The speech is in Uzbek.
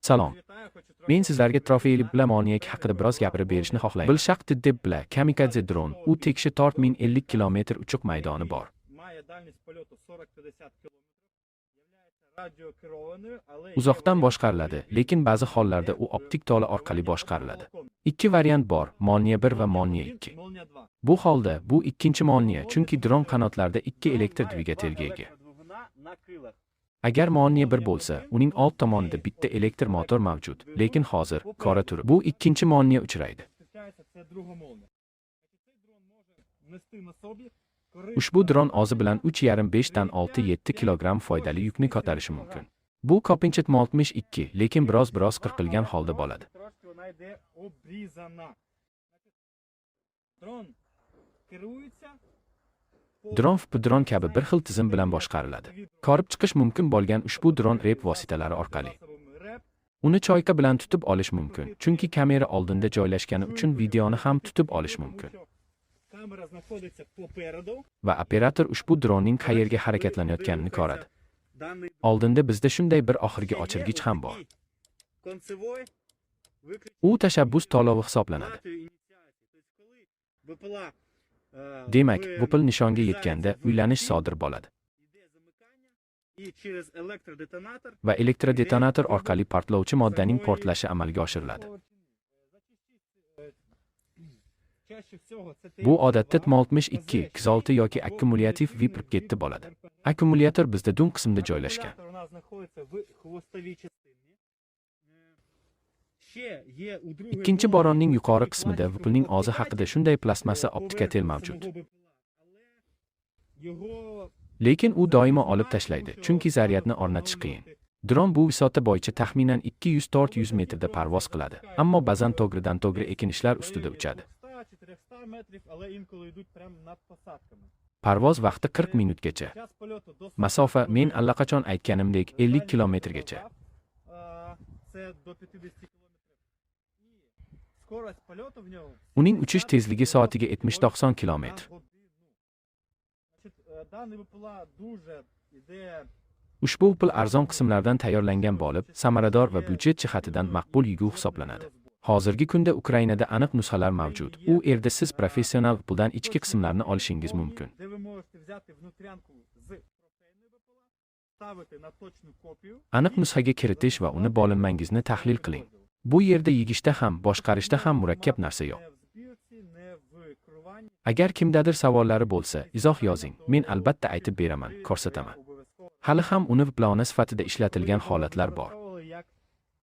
Salom. Men sizlarga trofeyli Blamoniyek haqida biroz gapirib berishni xohlayman. Bilshaqti deb bila kamikadze dron. U tekshi tort 1050 km uchuq maydoni bor. Uzoqdan boshqariladi, lekin ba'zi hollarda u optik tola orqali boshqariladi. Ikki variant bor, Molniya 1 va Molniya 2. Bu holda bu ikkinchi Molniya, chunki dron qanotlarida ikki elektr dvigatelga ega. Agar Molniya 1 bo'lsa, uning old tomonida bitta elektr motor mavjud, lekin hozir qora turi bu ikkinchi Molniya uchraydi. Ushbu dron ozi bilan 3,5 dan 6-7 kilogramm foydali yukni ko'tarishi mumkin. Bu ko'pincha 62, lekin biroz qirqilgan holda bo'ladi. Dron dron kabi bir xil tizim bilan boshqariladi. Korib chiqish mumkin bo'lgan ushbu dron rep vositalari orqali. Uni choyka bilan tutib olish mumkin, chunki kamera oldinda joylashgani uchun videoni ham tutib olish mumkin. Va operator ushbu dronning qayerga harakatlanayotganini ko'radi. Oldinda bizda shunday bir oxirgi o'chirgich ham bor. U tashabbus to'lovi hisoblanadi. Demak, vupil nishonga yetganda uylanish sodir bo'ladi. Va elektrodetonator orqali portlovchi moddaning portlashi amalga oshiriladi. Bu odatda 62, 6 yoki akkumulyativ vipriketda bo'ladi. Akkumulyator bizda dum qismida joylashgan. Ikkinchi boronning yuqori qismida vupilning o'zi haqida shunday plastmassa optikatel mavjud. Lekin u doimo olib tashlaydi, chunki zaryadni o'rnatish qiyin. Dron bu visota bo'yicha taxminan 200-400 metrda parvoz qiladi, ammo ba'zan to'g'ridan to'g'ri ekinishlar ustida uchadi. Parvoz vaqti 40 minutgacha. Masofa men allaqachon aytganimdek 50 kilometrgacha. Uning uchish tezligi soatiga 70-90 km. Ushbu vupil arzon qismlardan tayyorlangan bo'lib, samarador va byudjet jihatidan maqbul yuguv hisoblanadi. Hozirgi kunda Ukrainada aniq nusxalar mavjud. U yerda siz professional vupildan ichki qismlarni olishingiz mumkin. Aniq nusxaga kiritish va uni bo'linmangizni tahlil qiling. Bu yerda yigishda ham, boshqarishda ham murakkab narsa yo'q. Agar kimdadir savollari bo'lsa, izoh yozing. Men albatta aytib beraman, ko'rsataman. Hali ham uni viplona sifatida ishlatilgan holatlar bor.